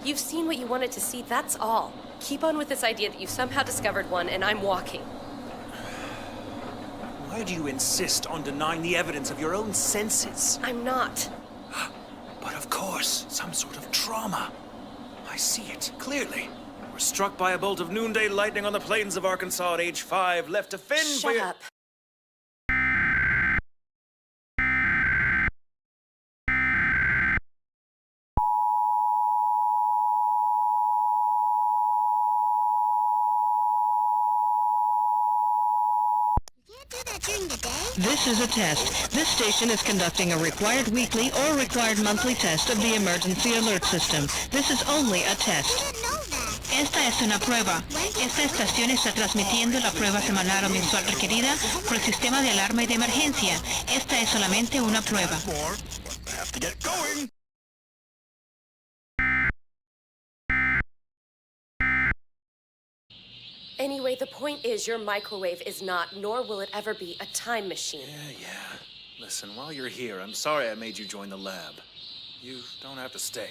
You've seen what you wanted to see, that's all. Keep on with this idea that you've somehow discovered one and I'm walking. Why do you insist on denying the evidence of your own senses? I'm not. But of course, some sort of trauma. I see it clearly. You were struck by a bolt of noonday lightning on the plains of Arkansas at age 5, left to fend for Shut your... up. This is a test. This station is conducting a required weekly or required monthly test of the emergency alert system. This is only a test. Esta es una prueba. Esta estación está transmitiendo la prueba semanal o mensual requerida por el sistema de alarma y de emergencia. Esta es solamente una prueba. Anyway, the point is your microwave is not, nor will it ever be, a time machine. Yeah. Listen, while you're here, I'm sorry I made you join the lab. You don't have to stay.